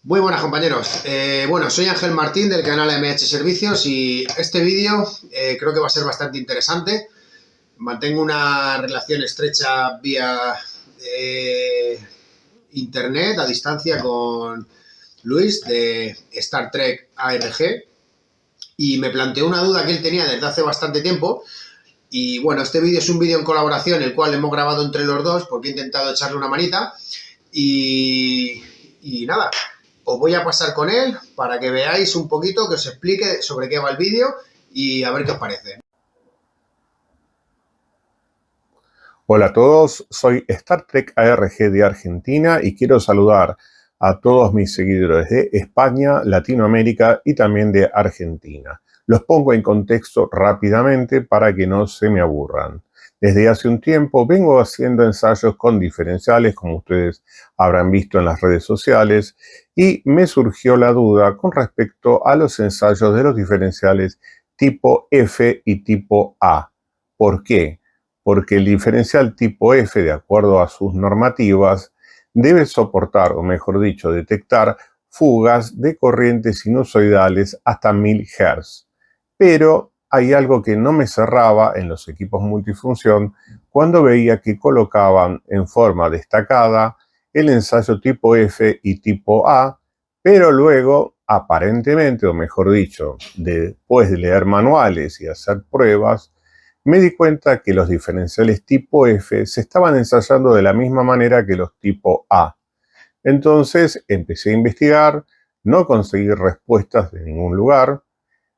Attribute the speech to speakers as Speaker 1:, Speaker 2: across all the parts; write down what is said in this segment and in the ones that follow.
Speaker 1: Muy buenas compañeros. Bueno, soy Ángel Martín del canal MH Servicios y este vídeo creo que va a ser bastante interesante. Mantengo una relación estrecha vía internet a distancia con Luis de Star Trek ARG y me planteó una duda que él tenía desde hace bastante tiempo. Y bueno, este vídeo es un vídeo en colaboración, el cual hemos grabado entre los dos porque he intentado echarle una manita y nada. Os voy a pasar con él para que veáis un poquito, que os explique sobre qué va el vídeo y a ver qué os parece.
Speaker 2: Hola a todos, soy Star Trek ARG de Argentina y quiero saludar a todos mis seguidores de España, Latinoamérica y también de Argentina. Los pongo en contexto rápidamente para que no se me aburran. Desde hace un tiempo vengo haciendo ensayos con diferenciales, como ustedes habrán visto en las redes sociales, y me surgió la duda con respecto a los ensayos de los diferenciales tipo F y tipo A. ¿Por qué? Porque el diferencial tipo F, de acuerdo a sus normativas, debe soportar, o mejor dicho, detectar fugas de corrientes sinusoidales hasta 1000 Hz. Pero hay algo que no me cerraba en los equipos multifunción cuando veía que colocaban en forma destacada el ensayo tipo F y tipo A, pero luego, aparentemente, o mejor dicho, después de leer manuales y hacer pruebas, me di cuenta que los diferenciales tipo F se estaban ensayando de la misma manera que los tipo A. Entonces empecé a investigar, no conseguí respuestas de ningún lugar,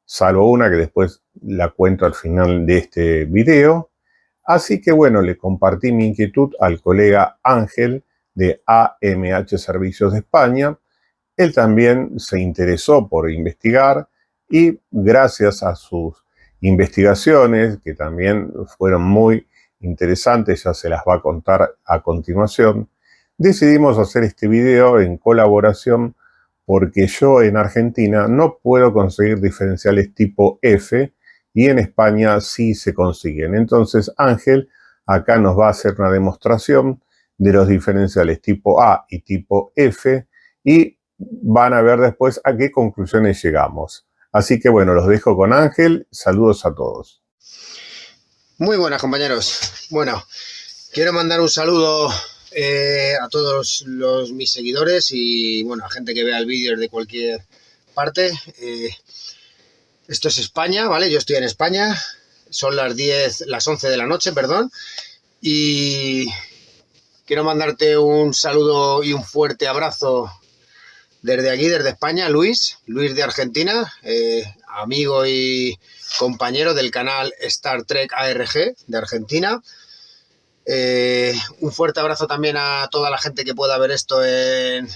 Speaker 2: salvo una que después la cuento al final de este video. Así que bueno, le compartí mi inquietud al colega Ángel de AMH Servicios de España. Él también se interesó por investigar y gracias a sus investigaciones, que también fueron muy interesantes, ya se las va a contar a continuación, decidimos hacer este video en colaboración porque yo en Argentina no puedo conseguir diferenciales tipo F y en España sí se consiguen. Entonces Ángel acá nos va a hacer una demostración de los diferenciales tipo A y tipo F y van a ver después a qué conclusiones llegamos. Así que bueno, los dejo con Ángel. Saludos a todos.
Speaker 1: Muy buenas compañeros. Bueno, quiero mandar un saludo a todos mis seguidores y bueno, a gente que vea el vídeo de cualquier parte. Esto es España, ¿vale? Yo estoy en España. Son las 11 de la noche, perdón. Y quiero mandarte un saludo y un fuerte abrazo desde aquí, desde España, Luis de Argentina, amigo y compañero del canal Star Trek ARG de Argentina. Un fuerte abrazo también a toda la gente que pueda ver esto en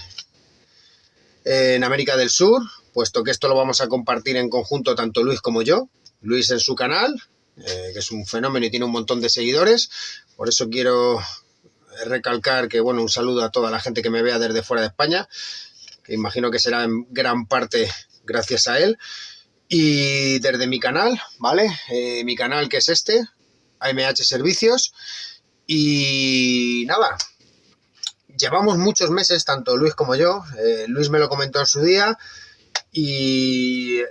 Speaker 1: América del Sur, puesto que esto lo vamos a compartir en conjunto tanto Luis como yo. Luis en su canal, que es un fenómeno y tiene un montón de seguidores. Por eso quiero recalcar que, bueno, un saludo a toda la gente que me vea desde fuera de España, que imagino que será en gran parte gracias a él. Y desde mi canal, ¿vale? Mi canal que es este, AMH Servicios. Y nada, llevamos muchos meses, tanto Luis como yo. Luis me lo comentó en su día y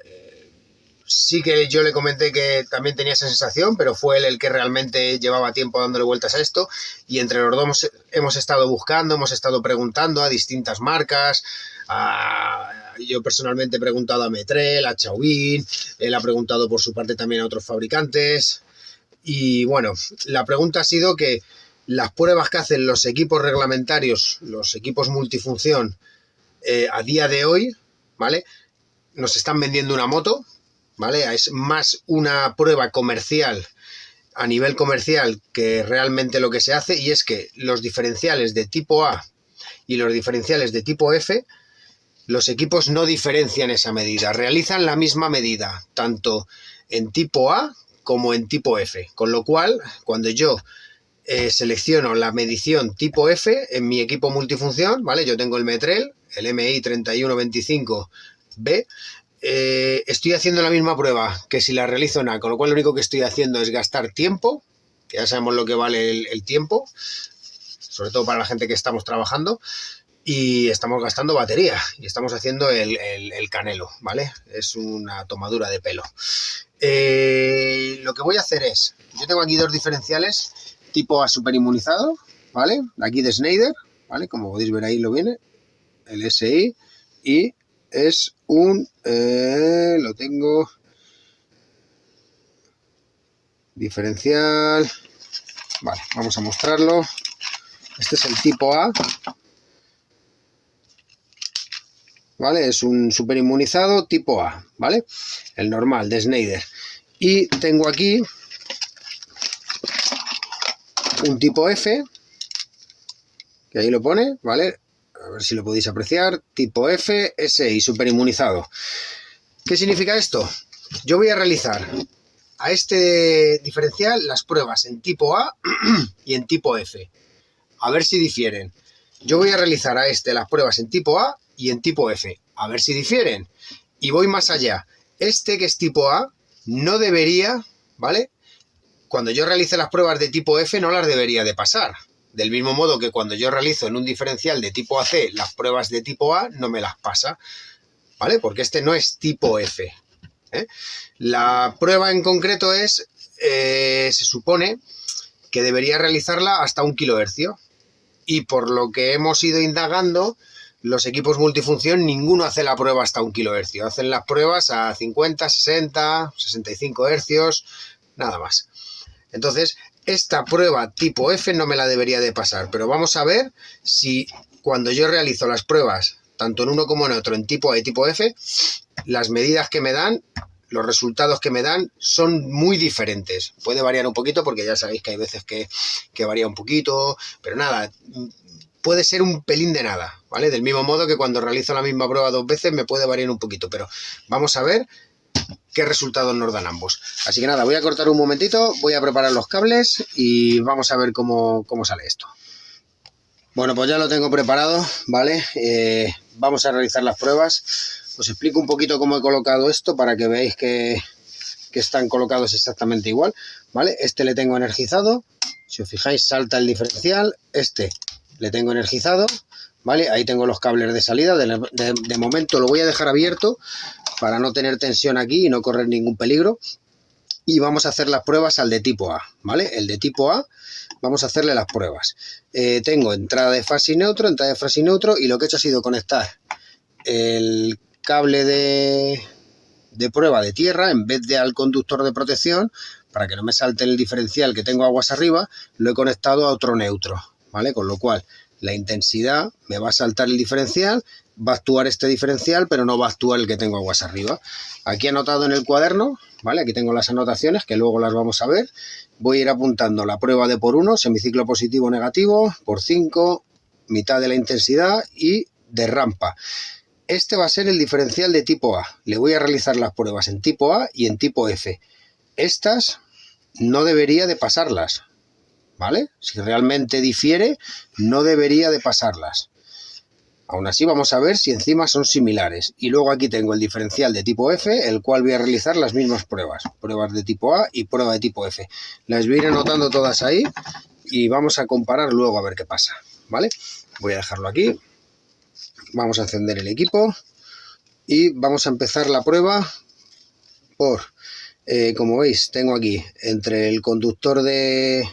Speaker 1: sí que yo le comenté que también tenía esa sensación, pero fue él el que realmente llevaba tiempo dándole vueltas a esto y entre los dos hemos estado buscando, hemos estado preguntando a distintas marcas. Yo personalmente he preguntado a Metrel, a Chauvin, él ha preguntado por su parte también a otros fabricantes y bueno, la pregunta ha sido que las pruebas que hacen los equipos reglamentarios, los equipos multifunción a día de hoy, ¿vale? Nos están vendiendo una moto, ¿vale? Es más una prueba comercial, a nivel comercial, que realmente lo que se hace, y es que los diferenciales de tipo A y los diferenciales de tipo F, los equipos no diferencian esa medida, realizan la misma medida, tanto en tipo A como en tipo F, con lo cual, cuando yo selecciono la medición tipo F en mi equipo multifunción, ¿vale? Yo tengo el Metrel, el MI 3125B, estoy haciendo la misma prueba que si la realizo en A, con lo cual lo único que estoy haciendo es gastar tiempo, que ya sabemos lo que vale el tiempo, sobre todo para la gente que estamos trabajando, y estamos gastando batería y estamos haciendo el canelo, ¿vale? Es una tomadura de pelo. Lo que voy a hacer es, yo tengo aquí dos diferenciales tipo A superinmunizado, ¿vale? Aquí de Schneider, ¿vale? Como podéis ver ahí lo viene, el SI, y es un, lo tengo, diferencial, vale, vamos a mostrarlo. Este es el tipo A, ¿vale? Es un superinmunizado tipo A, ¿vale? El normal de Schneider. Y tengo aquí un tipo F, que ahí lo pone, ¿vale? A ver si lo podéis apreciar. Tipo F, SI, superinmunizado. ¿Qué significa esto? Yo voy a realizar a este diferencial las pruebas en tipo A y en tipo F. A ver si difieren. Yo voy a realizar a este las pruebas en tipo A y en tipo F. A ver si difieren. Y voy más allá. Este que es tipo A no debería, ¿vale? Cuando yo realice las pruebas de tipo F no las debería de pasar. Del mismo modo que cuando yo realizo en un diferencial de tipo AC las pruebas de tipo A no me las pasa, ¿vale? Porque este no es tipo F, ¿eh? La prueba en concreto es, se supone que debería realizarla hasta 1 kHz. Y por lo que hemos ido indagando, los equipos multifunción, ninguno hace la prueba hasta 1 kHz. Hacen las pruebas a 50, 60, 65 Hz, nada más. Entonces, esta prueba tipo F no me la debería de pasar, pero vamos a ver si cuando yo realizo las pruebas, tanto en uno como en otro, en tipo A y tipo F, las medidas que me dan, los resultados que me dan son muy diferentes. Puede variar un poquito porque ya sabéis que hay veces que varía un poquito, pero nada, puede ser un pelín de nada, ¿vale? Del mismo modo que cuando realizo la misma prueba 2 veces me puede variar un poquito, pero vamos a ver qué resultados nos dan ambos. Así que nada, voy a cortar un momentito, voy a preparar los cables y vamos a ver cómo sale esto. Bueno, pues ya lo tengo preparado, ¿vale? Vamos a realizar las pruebas. Os explico un poquito cómo he colocado esto para que veáis que están colocados exactamente igual, ¿vale? Este le tengo energizado, si os fijáis salta el diferencial, este le tengo energizado, ¿vale? Ahí tengo los cables de salida, de momento lo voy a dejar abierto para no tener tensión aquí y no correr ningún peligro. Y vamos a hacer las pruebas al de tipo A, ¿vale? El de tipo A, vamos a hacerle las pruebas. Tengo entrada de fase y neutro, y lo que he hecho ha sido conectar el cable de prueba de tierra en vez de al conductor de protección, para que no me salte el diferencial que tengo aguas arriba, lo he conectado a otro neutro, ¿vale? Con lo cual la intensidad me va a saltar el diferencial, va a actuar este diferencial, pero no va a actuar el que tengo aguas arriba. Aquí he anotado en el cuaderno, ¿vale? Aquí tengo las anotaciones que luego las vamos a ver. Voy a ir apuntando la prueba de por 1, semiciclo positivo o negativo, por 5, mitad de la intensidad y de rampa. Este va a ser el diferencial de tipo A. Le voy a realizar las pruebas en tipo A y en tipo F. Estas no debería de pasarlas, ¿vale? Si realmente difiere, no debería de pasarlas. Aún así vamos a ver si encima son similares. Y luego aquí tengo el diferencial de tipo F, el cual voy a realizar las mismas pruebas. Pruebas de tipo A y prueba de tipo F. Las voy a ir anotando todas ahí y vamos a comparar luego a ver qué pasa, ¿vale? Voy a dejarlo aquí. Vamos a encender el equipo y vamos a empezar la prueba por, como veis, tengo aquí entre el conductor de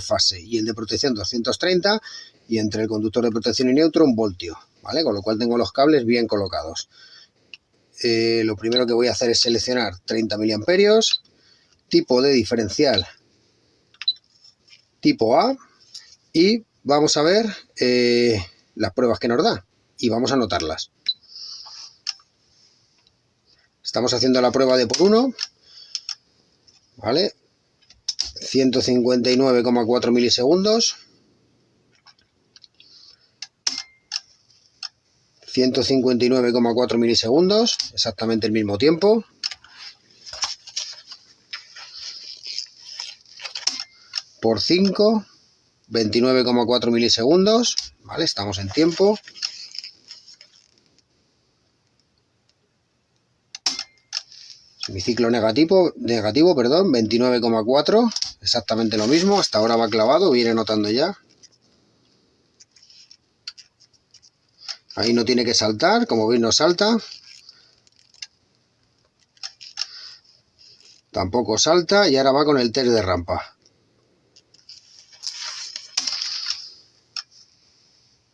Speaker 1: fase y el de protección 230 y entre el conductor de protección y neutro 1 voltio, ¿vale? Con lo cual tengo los cables bien colocados. Lo primero que voy a hacer es seleccionar 30 miliamperios, tipo de diferencial tipo A y vamos a ver las pruebas que nos da y vamos a anotarlas. Estamos haciendo la prueba de por 1, ¿vale? 159,4 milisegundos. 159,4 milisegundos, exactamente el mismo tiempo. Por 5, 29,4 milisegundos, ¿vale? Estamos en tiempo. Semiciclo negativo, 29,4, exactamente lo mismo, hasta ahora va clavado, viene notando ya. Ahí no tiene que saltar, como veis no salta. Tampoco salta y ahora va con el test de rampa.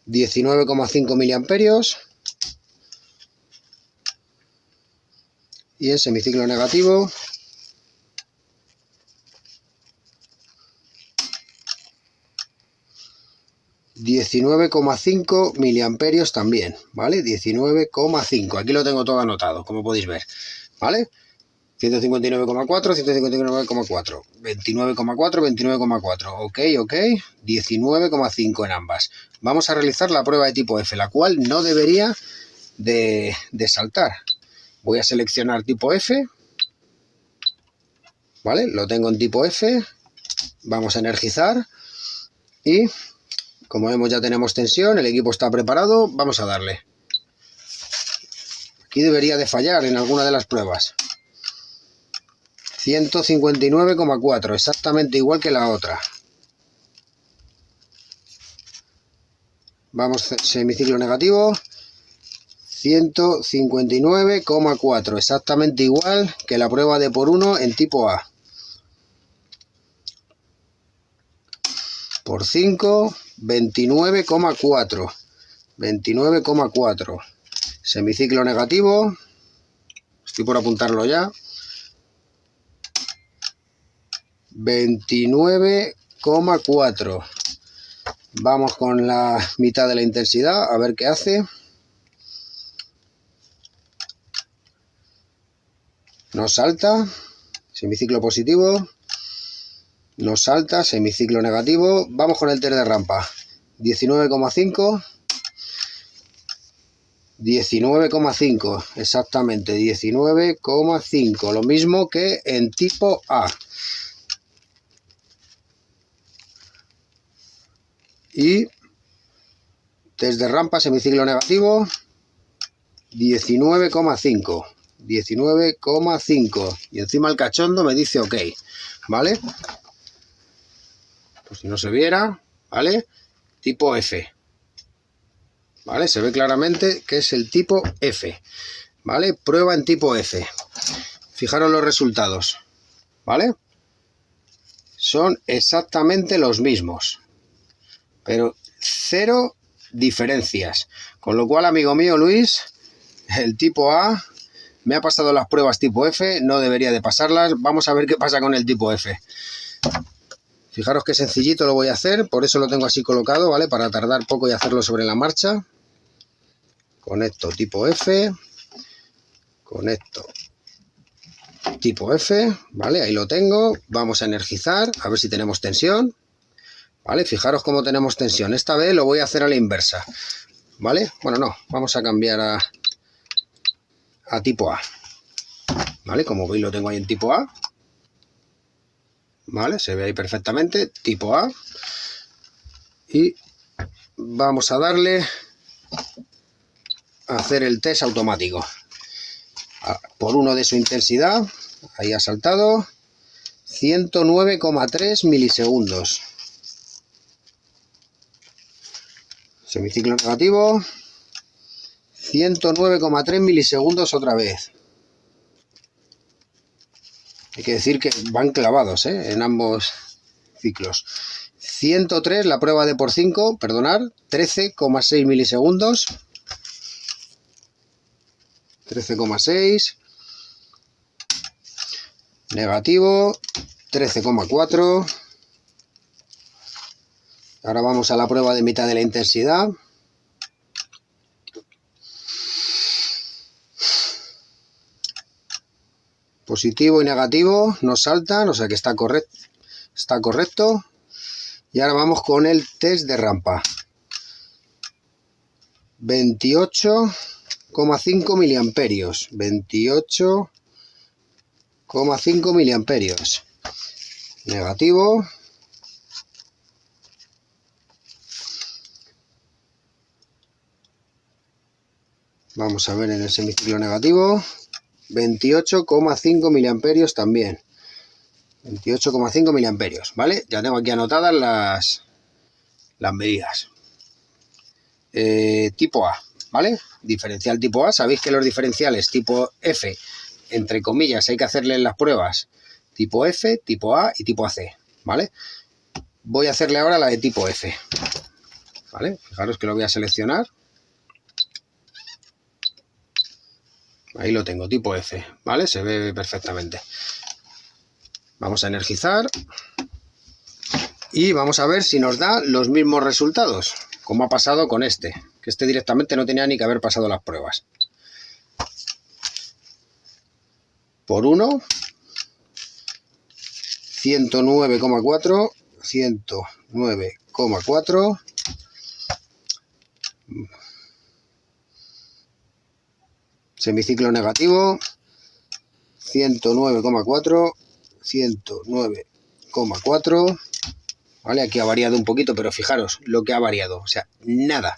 Speaker 1: 19,5 miliamperios. Y en semiciclo negativo. 19,5 miliamperios también, ¿vale? 19,5. Aquí lo tengo todo anotado, como podéis ver, ¿vale? 159,4, 159,4, 29,4, 29,4. Ok, ok. 19,5 en ambas. Vamos a realizar la prueba de tipo F, la cual no debería de saltar. Voy a seleccionar tipo F, ¿vale? Lo tengo en tipo F. Vamos a energizar y... como vemos ya tenemos tensión, el equipo está preparado, vamos a darle. Aquí debería de fallar en alguna de las pruebas. 159,4, exactamente igual que la otra. Vamos, semiciclo negativo. 159,4, exactamente igual que la prueba de por 1 en tipo A. Por 5, 29,4. 29,4. Semiciclo negativo. Estoy por apuntarlo ya. 29,4. Vamos con la mitad de la intensidad, a ver qué hace. Nos salta. Semiciclo positivo. Nos salta. Semiciclo negativo. Vamos con el test de rampa. 19,5. 19,5. Exactamente. 19,5. Lo mismo que en tipo A. Y test de rampa, semiciclo negativo, 19,5. 19,5. Y encima el cachondo me dice ok, ¿vale? Pues si no se viera, ¿vale? Tipo F. ¿Vale? Se ve claramente que es el tipo F. ¿Vale? Prueba en tipo F. Fijaros los resultados. ¿Vale? Son exactamente los mismos. Pero cero diferencias. Con lo cual, amigo mío Luis, el tipo A me ha pasado las pruebas tipo F, no debería de pasarlas. Vamos a ver qué pasa con el tipo F. Fijaros qué sencillito lo voy a hacer, por eso lo tengo así colocado, ¿vale? Para tardar poco y hacerlo sobre la marcha. Conecto tipo F, conecto tipo F, ¿vale? Ahí lo tengo. Vamos a energizar, a ver si tenemos tensión. ¿Vale? Fijaros cómo tenemos tensión. Esta vez lo voy a hacer a la inversa. ¿Vale? Bueno, no. Vamos a cambiar a tipo A. ¿Vale? Como veis lo tengo ahí en tipo A. ¿Vale? Se ve ahí perfectamente. Tipo A. Y vamos a darle a hacer el test automático. Por 1 de su intensidad. Ahí ha saltado. 109,3 milisegundos. Semiciclo negativo, 109,3 milisegundos otra vez. Hay que decir que van clavados, en ambos ciclos. 103, la prueba de por 5, perdonar, 13,6 milisegundos. 13,6. Negativo, 13,4. Ahora vamos a la prueba de mitad de la intensidad. Positivo y negativo nos saltan, o sea que está correcto. Está correcto. Y ahora vamos con el test de rampa. 28,5 miliamperios. 28,5 miliamperios. Negativo. Vamos a ver en el semiciclo negativo. 28,5 miliamperios también. 28,5 miliamperios, ¿vale? Ya tengo aquí anotadas las medidas. Tipo A, ¿vale? Diferencial tipo A, sabéis que los diferenciales tipo F, entre comillas, hay que hacerle las pruebas tipo F, tipo A y tipo AC, ¿vale? Voy a hacerle ahora la de tipo F, ¿vale? Fijaros que lo voy a seleccionar. Ahí lo tengo, tipo F, ¿vale? Se ve perfectamente. Vamos a energizar y vamos a ver si nos da los mismos resultados, como ha pasado con este, que este directamente no tenía ni que haber pasado las pruebas. Por 1, 109,4, 109,4, semiciclo negativo, 109,4, 109,4, ¿vale? Aquí ha variado un poquito, pero fijaros lo que ha variado, o sea, nada.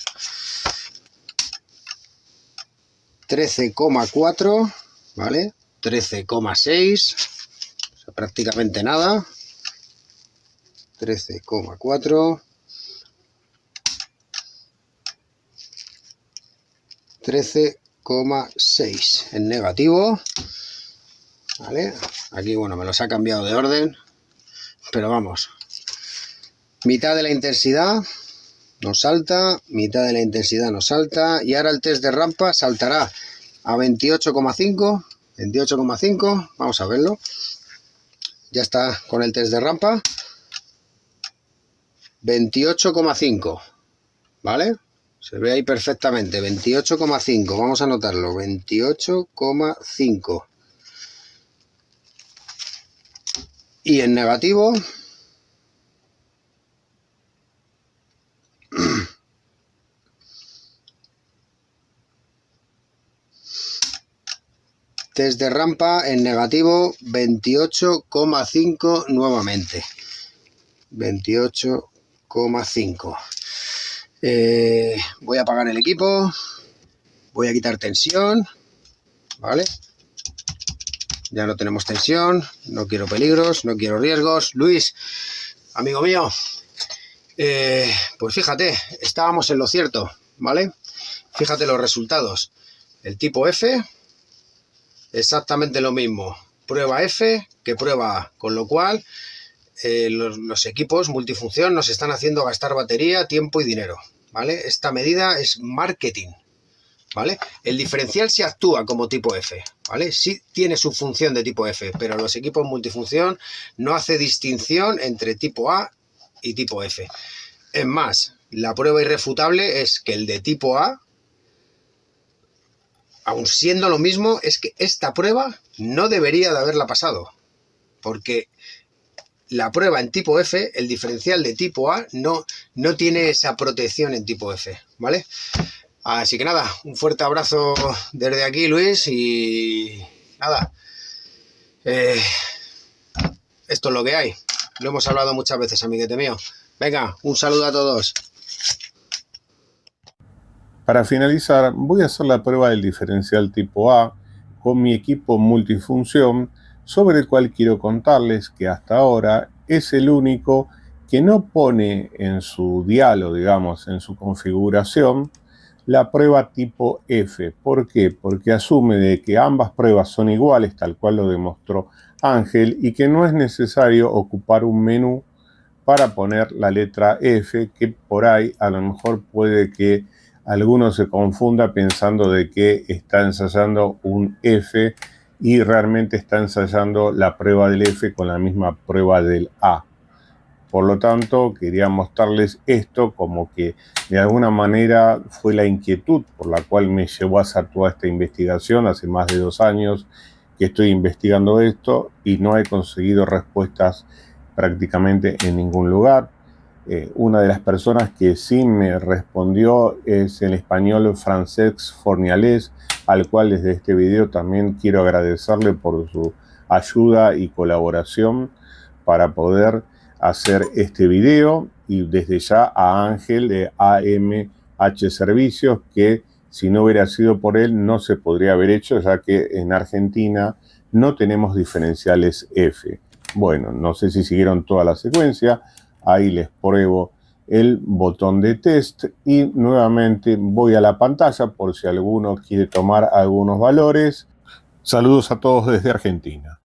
Speaker 1: 13,4, ¿vale? 13,6, o sea, prácticamente nada. 13,4, 13,6 en negativo, ¿vale? Aquí, bueno, me los ha cambiado de orden, pero vamos. Mitad de la intensidad nos salta, mitad de la intensidad nos salta, y ahora el test de rampa saltará a 28,5, 28,5, vamos a verlo. Ya está con el test de rampa, 28,5, ¿vale? Se ve ahí perfectamente, 28,5, vamos a anotarlo, 28,5. Y en negativo, test de rampa en negativo, 28,5 nuevamente. 28,5. Voy a apagar el equipo, voy a quitar tensión, ¿vale? Ya no tenemos tensión, no quiero peligros, no quiero riesgos. Luis, amigo mío, pues fíjate, estábamos en lo cierto, ¿vale? Fíjate los resultados. El tipo F, exactamente lo mismo. Prueba F que prueba A, con lo cual los equipos multifunción nos están haciendo gastar batería, tiempo y dinero, ¿vale? Esta medida es marketing, ¿vale? El diferencial sí actúa como tipo F, ¿vale? Sí tiene su función de tipo F, pero los equipos multifunción no hace distinción entre tipo A y tipo F. Es más, la prueba irrefutable es que el de tipo A, aun siendo lo mismo, es que esta prueba no debería de haberla pasado, porque la prueba en tipo F, el diferencial de tipo A, no tiene esa protección en tipo F, ¿vale? Así que nada, un fuerte abrazo desde aquí, Luis, y nada, esto es lo que hay. Lo hemos hablado muchas veces, amiguete mío. Venga, un saludo a todos.
Speaker 2: Para finalizar, voy a hacer la prueba del diferencial tipo A con mi equipo multifunción, sobre el cual quiero contarles que hasta ahora es el único que no pone en su diálogo, digamos, en su configuración, la prueba tipo F. ¿Por qué? Porque asume de que ambas pruebas son iguales, tal cual lo demostró Ángel, y que no es necesario ocupar un menú para poner la letra F, que por ahí a lo mejor puede que alguno se confunda pensando de que está ensayando un F y realmente está ensayando la prueba del F con la misma prueba del A. Por lo tanto, quería mostrarles esto como que de alguna manera fue la inquietud por la cual me llevó a hacer toda esta investigación. Hace más de 2 años que estoy investigando esto y no he conseguido respuestas prácticamente en ningún lugar. Una de las personas que sí me respondió es el español Francesc Fornialés, al cual desde este video también quiero agradecerle por su ayuda y colaboración para poder hacer este video, y desde ya a Ángel de AMH Servicios, que si no hubiera sido por él no se podría haber hecho, ya que en Argentina no tenemos diferenciales F. Bueno, no sé si siguieron toda la secuencia, ahí les pruebo el botón de test y nuevamente voy a la pantalla por si alguno quiere tomar algunos valores. Saludos a todos desde Argentina.